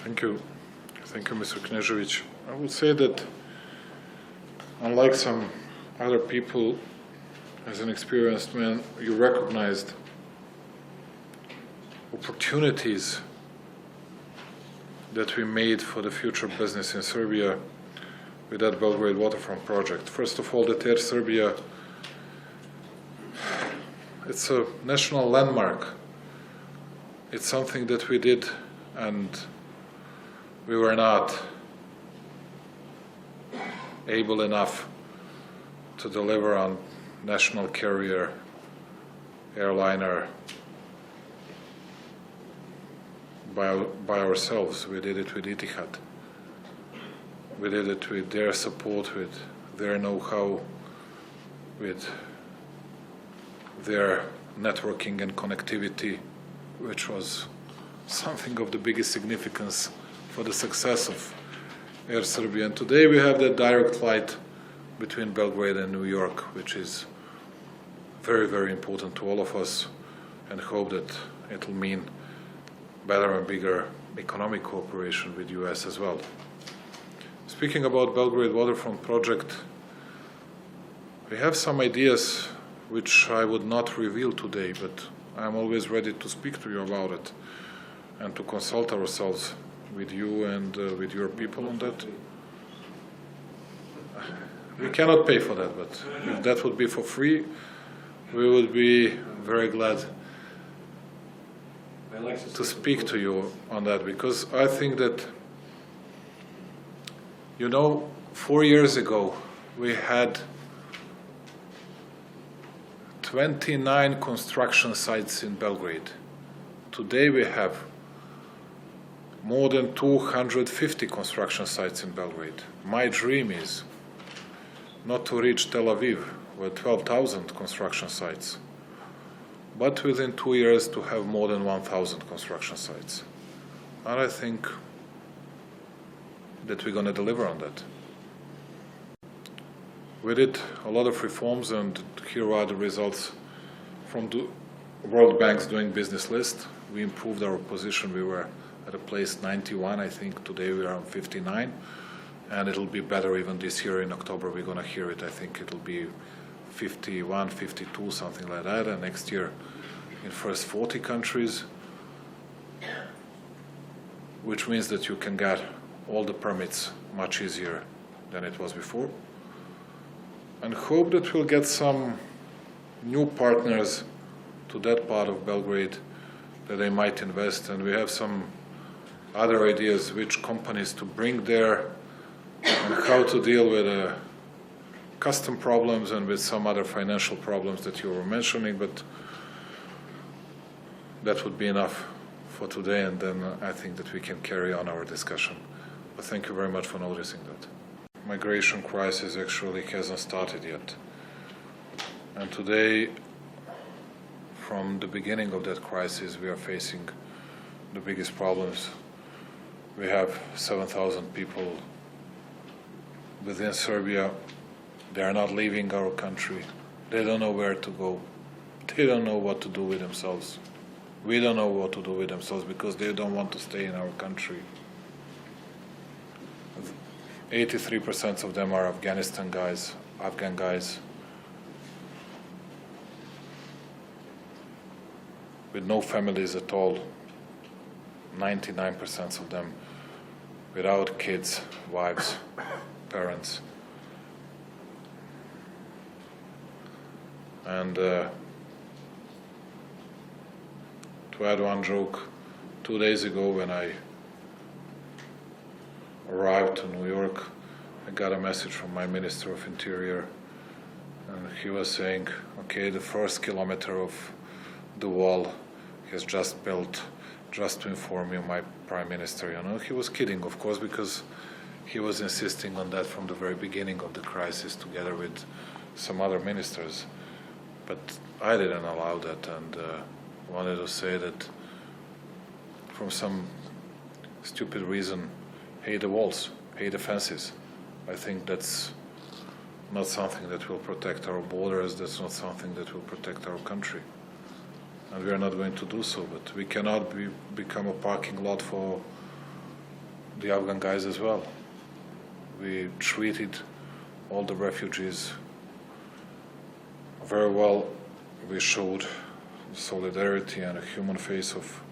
Thank you, Mr. Knežević. I would say that, unlike some other people, as an experienced man, you recognized opportunities that we made for the future business in Serbia with that Belgrade waterfront project. First of all, that Air Serbia, it's a national landmark. It's something that we did, and we were not able enough to deliver on national carrier airliner by ourselves. We did it with Etihad. We did it with their support, with their know-how, with their networking and connectivity, which was something of the biggest significance for the success of Air Serbia. And today we have that direct flight between Belgrade and New York, which is very, very important to all of us, and hope that it will mean better and bigger economic cooperation with the US as well. Speaking about Belgrade waterfront project, we have some ideas which I would not reveal today, but I'm always ready to speak to you about it and to consult ourselves with you and with your people on that. We cannot pay for that, but if that would be for free, we would be very glad to speak to you on that, because I think that, 4 years ago we had 29 construction sites in Belgrade. Today we have more than 250 construction sites in Belgrade. My dream is not to reach Tel Aviv with 12,000 construction sites, but within 2 years to have more than 1,000 construction sites. And I think that we're going to deliver on that. We did a lot of reforms, and here are the results from the World Bank's Doing Business list. We improved our position. We were at a place 91, I think. Today we are on 59, and it'll be better even this year in October. We're going to hear it. I think it'll be 51, 52, something like that, and next year in first 40 countries, which means that you can get all the permits much easier than it was before. And hope that we'll get some new partners to that part of Belgrade, that they might invest, and we have some other ideas which companies to bring there and how to deal with custom problems and with some other financial problems that you were mentioning, but that would be enough for today, and then I think that we can carry on our discussion. But thank you very much for noticing that. Migration crisis actually hasn't started yet. And today, from the beginning of that crisis, we are facing the biggest problems. We have 7,000 people within Serbia. They are not leaving our country. They don't know where to go. They don't know what to do with themselves. We don't know what to do with themselves because they don't want to stay in our country. 83% of them are Afghan guys, with no families at all. 99% of them without kids, wives, parents. And to add one joke, 2 days ago when I arrived to New York, I got a message from my Minister of Interior, and he was saying, okay, the first kilometer of the wall has just built, just to inform you, my Prime Minister. He was kidding, of course, because he was insisting on that from the very beginning of the crisis together with some other ministers. But I didn't allow that, and wanted to say that from some stupid reason, hey the walls, hey the fences. I think that's not something that will protect our borders, that's not something that will protect our country. And we are not going to do so, but we cannot become a parking lot for the Afghan guys as well. We treated all the refugees very well. We showed solidarity and a human face of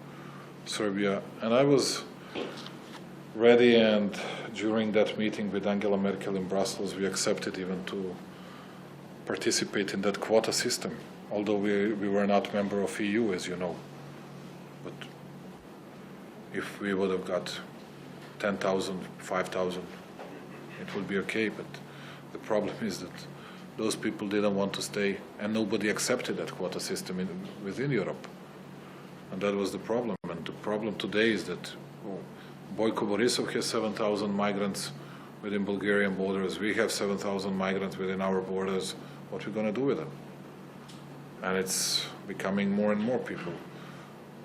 Serbia. And I was ready, and during that meeting with Angela Merkel in Brussels, we accepted even to participate in that quota system, although we were not member of EU, as you know. But if we would have got 10,000, 5,000, it would be okay. But the problem is that those people didn't want to stay, and nobody accepted that quota system within Europe. And that was the problem. And the problem today is that Boyko Borisov has 7,000 migrants within Bulgarian borders. We have 7,000 migrants within our borders. What are we going to do with them? And it's becoming more and more people.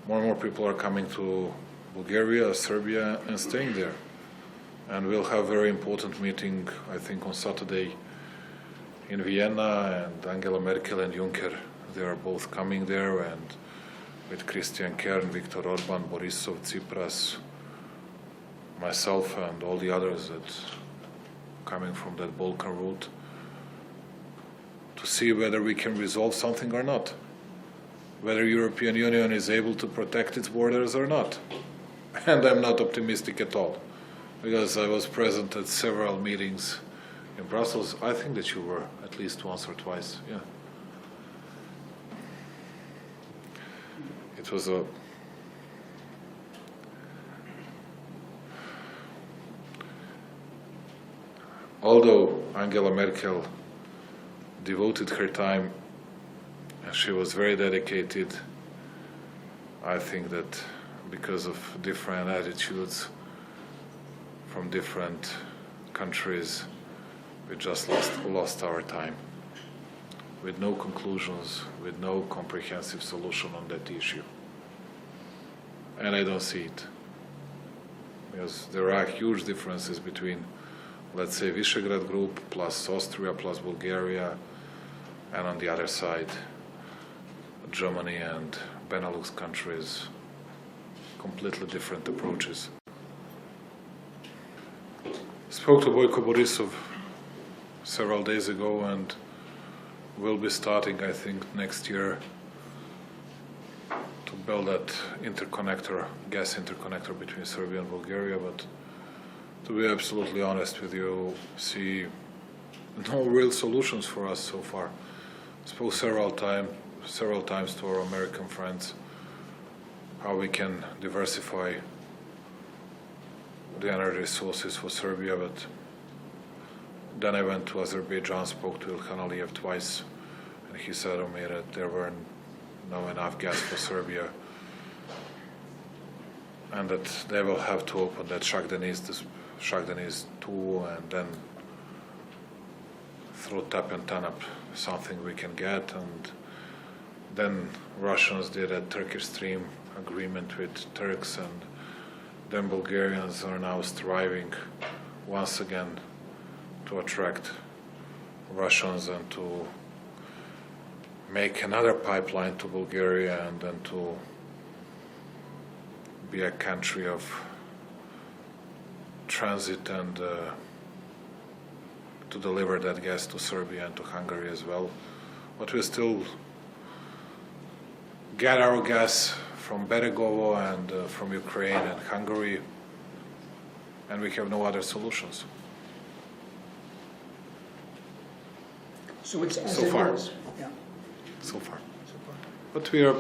More and more people are coming to Bulgaria, Serbia, and staying there. And we'll have a very important meeting, I think, on Saturday in Vienna, and Angela Merkel and Juncker, they are both coming there, and with Christian Kern, Viktor Orban, Borisov, Tsipras, myself, and all the others that coming from that Balkan route, to see whether we can resolve something or not, whether European Union is able to protect its borders or not. And I'm not optimistic at all, because I was present at several meetings in Brussels. I think that you were at least once or twice, yeah. It was although Angela Merkel devoted her time and she was very dedicated, I think that because of different attitudes from different countries, we just lost our time with no conclusions, with no comprehensive solution on that issue. And I don't see it, because there are huge differences between, let's say, Visegrad Group plus Austria plus Bulgaria, and on the other side, Germany and Benelux countries, completely different approaches. Spoke to Boyko Borisov several days ago, and we'll be starting, I think, next year to build that interconnector, gas interconnector between Serbia and Bulgaria. But to be absolutely honest with you, see no real solutions for us so far. Spoke several times to our American friends how we can diversify the energy sources for Serbia, but then I went to Azerbaijan, spoke to Ilhan Aliyev twice, and he said to me that there were no enough gas for Serbia, and that they will have to open that Shagdeniz 2, and then through tap and TANAP something we can get. And then Russians did a Turkish Stream agreement with Turks, and then Bulgarians are now striving once again to attract Russians and to make another pipeline to Bulgaria, and then to be a country of transit, and to deliver that gas to Serbia and to Hungary as well. But we still get our gas from Beregovo and from Ukraine and Hungary, and we have no other solutions. So it's as So it far. is. Yeah. So far. But we are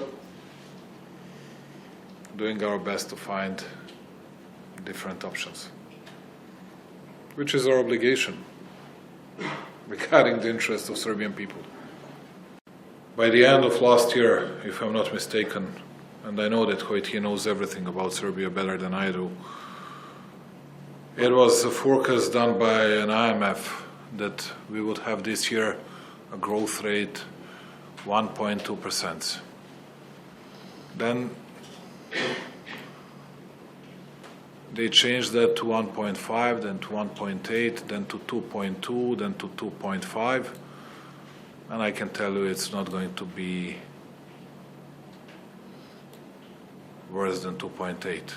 doing our best to find different options, which is our obligation regarding the interests of Serbian people. By the end of last year, if I'm not mistaken, and I know that he knows everything about Serbia better than I do, it was a forecast done by an IMF that we would have this year a growth rate 1.2%. Then they changed that to 1.5, then to 1.8, then to 2.2, then to 2.5, and I can tell you it's not going to be worse than 2.8.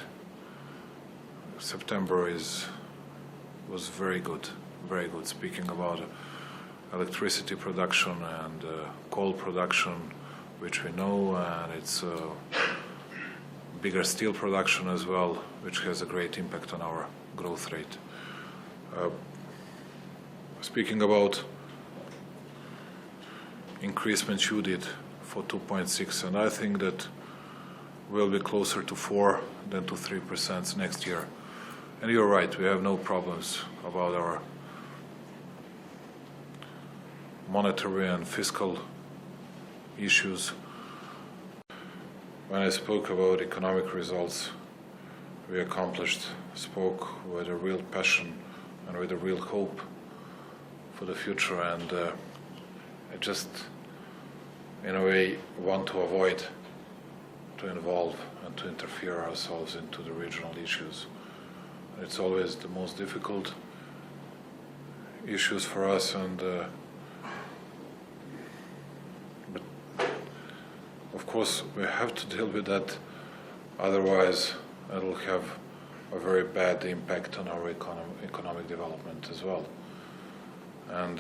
September was very good, very good. Speaking about electricity production and coal production, which we know, and it's bigger steel production as well, which has a great impact on our growth rate. Speaking about increasement you did for 2.6, and I think that we'll be closer to 4 than to 3% next year. And you're right, we have no problems about our monetary and fiscal issues. When I spoke about economic results we accomplished, spoke with a real passion and with a real hope for the future, and I just, in a way, want to avoid to involve and to interfere ourselves into the regional issues. It's always the most difficult issues for us, and but of course we have to deal with that, otherwise it will have a very bad impact on our economic development as well. And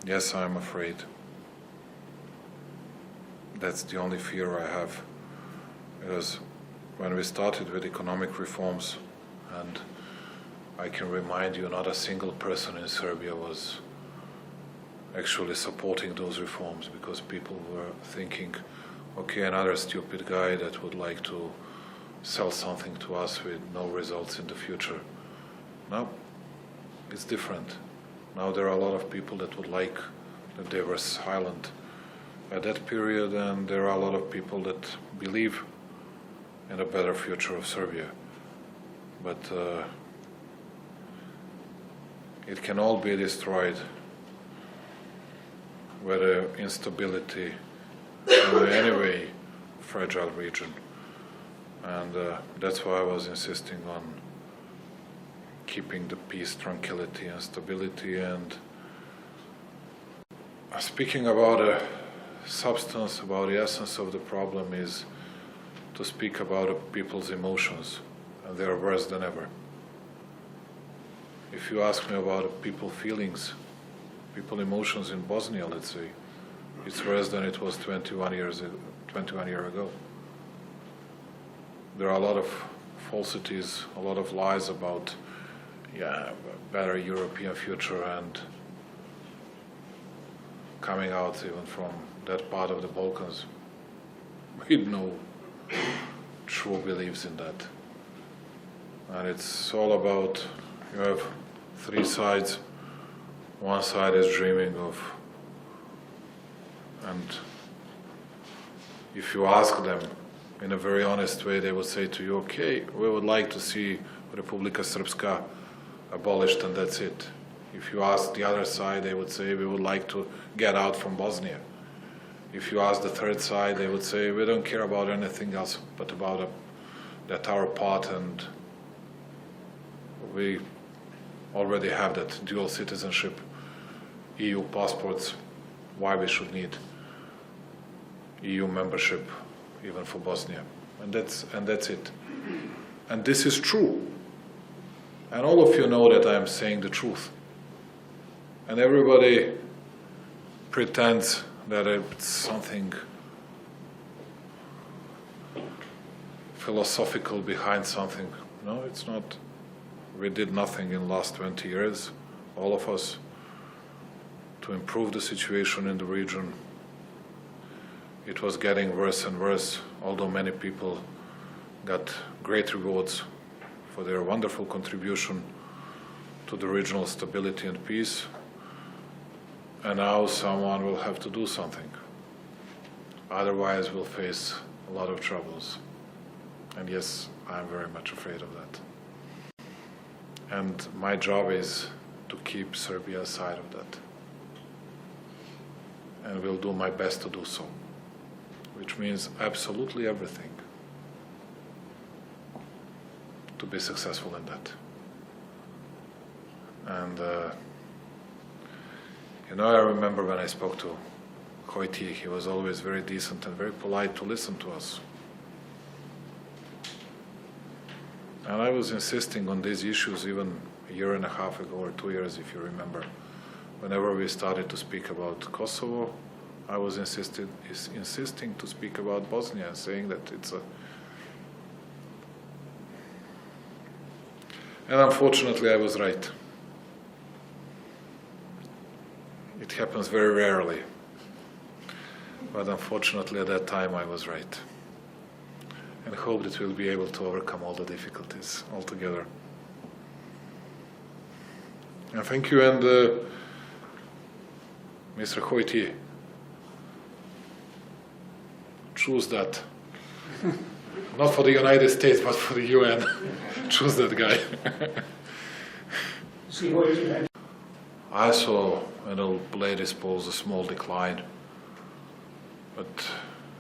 yes, I'm afraid that's the only fear I have, because when we started with economic reforms, and I can remind you, not a single person in Serbia was actually supporting those reforms, because people were thinking, okay, another stupid guy that would like to sell something to us with no results in the future. Now it's different. Now there are a lot of people that would like that they were silent at that period, and there are a lot of people that believe in a better future of Serbia. But it can all be destroyed with instability in any way fragile region. And that's why I was insisting on keeping the peace, tranquility and stability. And speaking about a substance, about the essence of the problem, is to speak about people's emotions, and they are worse than ever. If you ask me about people's feelings, people's emotions in Bosnia, let's say, it's worse than it was 21 years ago. There are a lot of falsities, a lot of lies about a better European future, and coming out even from that part of the Balkans with no true beliefs in that. And it's all about, you have three sides. One side is dreaming of, and if you ask them in a very honest way, they would say to you, okay, we would like to see Republika Srpska abolished, and that's it. If you ask the other side, they would say, we would like to get out from Bosnia. If you ask the third side, they would say, we don't care about anything else but about that our part, and we already have that dual citizenship, EU passports, why we should need EU membership even for Bosnia. And that's it. And this is true. And all of you know that I am saying the truth. And everybody pretends that it's something philosophical behind something. No, it's not. We did nothing in the last 20 years, all of us, to improve the situation in the region. It was getting worse and worse, although many people got great rewards for their wonderful contribution to the regional stability and peace. And now someone will have to do something. Otherwise we'll face a lot of troubles. And yes, I'm very much afraid of that. And my job is to keep Serbia aside of that. And will do my best to do so, which means absolutely everything to be successful in that. And I remember when I spoke to Vучić, he was always very decent and very polite to listen to us. And I was insisting on these issues even a year and a half ago or 2 years, if you remember. Whenever we started to speak about Kosovo, I was insisting to speak about Bosnia, saying that it's a... And unfortunately, I was right. It happens very rarely. But unfortunately, at that time, I was right. And hope that we'll be able to overcome all the difficulties altogether. And thank you, and Mr. Hoyti, choose that. Not for the United States, but for the UN. Choose that guy. See what you had. I saw in the latest polls a small decline. But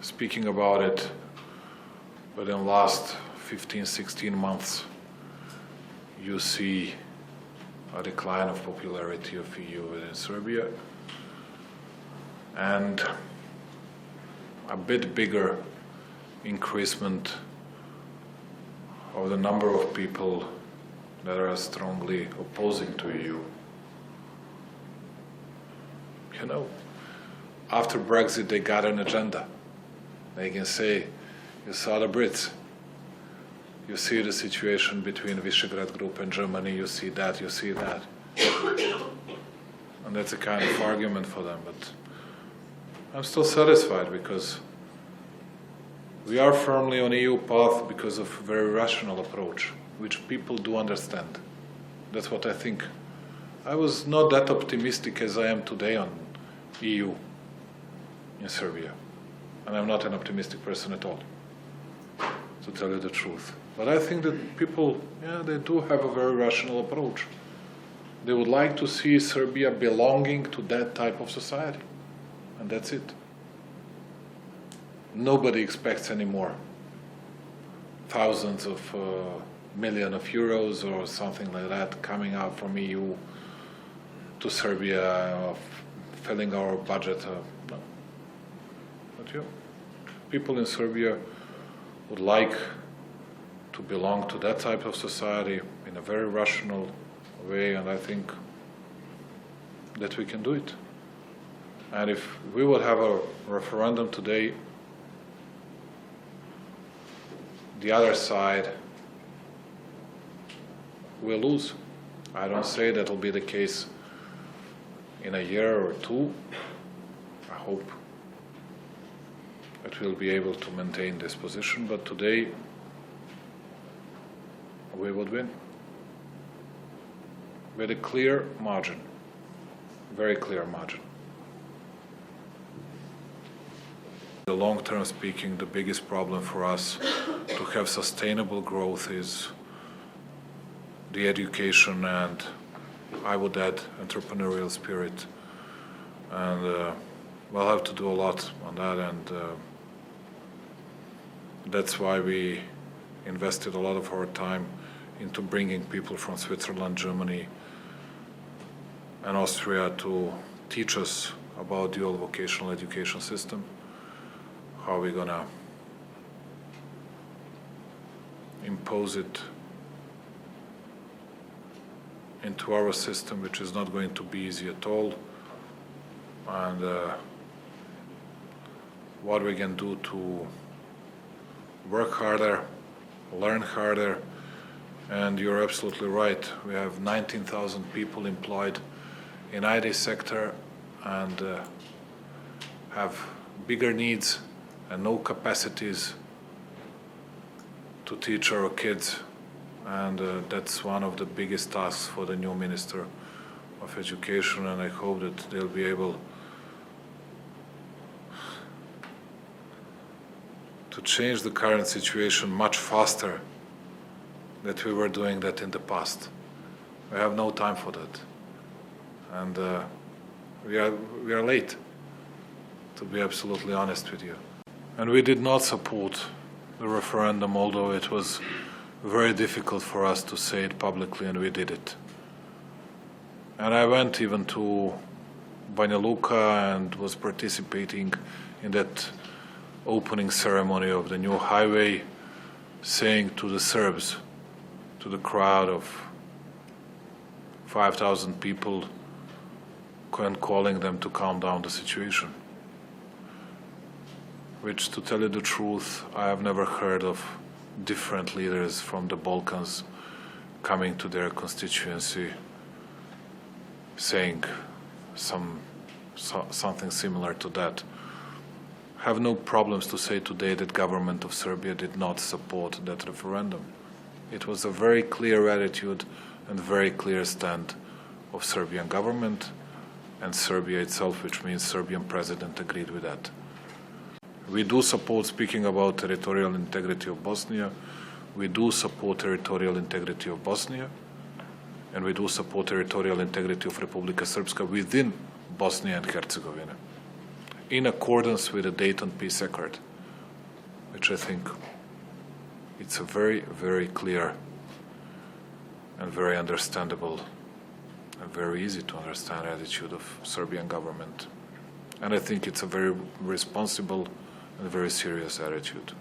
speaking about it, within the last 15, 16 months, you see a decline of popularity of EU within Serbia, and a bit bigger increasement of the number of people that are strongly opposing to EU. You know, after Brexit they got an agenda. They can say, you saw the Brits, you see the situation between Visegrad Group and Germany, you see that. And that's a kind of argument for them, but I'm still satisfied because we are firmly on EU path because of a very rational approach, which people do understand. That's what I think. I was not that optimistic as I am today on EU in Serbia. And I'm not an optimistic person at all, to tell you the truth. But I think that people, they do have a very rational approach. They would like to see Serbia belonging to that type of society. And that's it. Nobody expects anymore thousands of millions of euros or something like that coming out from EU to Serbia, filling our budget. No. But people in Serbia would like to belong to that type of society in a very rational way, and I think that we can do it. And if we would have a referendum today, the other side will lose. I don't say that will be the case in a year or two. I hope that we'll be able to maintain this position, but today we would win with a clear margin, very clear margin. The long-term speaking, the biggest problem for us to have sustainable growth is the education and, I would add, entrepreneurial spirit. And we'll have to do a lot on that, and that's why we invested a lot of our time into bringing people from Switzerland, Germany, and Austria to teach us about dual vocational education system, how we're gonna impose it into our system, which is not going to be easy at all, and what we can do to work harder, learn harder. And you're absolutely right, we have 19,000 people employed in IT sector and have bigger needs and no capacities to teach our kids, and that's one of the biggest tasks for the new Minister of Education, and I hope that they'll be able to change the current situation much faster than we were doing that in the past. We have no time for that, and we are late, to be absolutely honest with you. And we did not support the referendum, although it was very difficult for us to say it publicly, and we did it. And I went even to Banja Luka and was participating in that opening ceremony of the new highway, saying to the Serbs to the crowd of 5,000 people and calling them to calm down the situation, which, to tell you the truth, I have never heard of different leaders from the Balkans coming to their constituency saying something similar to that. I have no problems to say today that government of Serbia did not support that referendum. It was a very clear attitude and very clear stand of Serbian government, and Serbia itself, which means Serbian president, agreed with that. We do support, speaking about territorial integrity of Bosnia, we do support territorial integrity of Bosnia, and we do support territorial integrity of Republika Srpska within Bosnia and Herzegovina, in accordance with the Dayton Peace Accord, which I think it's a very, very clear and very understandable and very easy to understand attitude of Serbian government. And I think it's a very responsible and very serious attitude.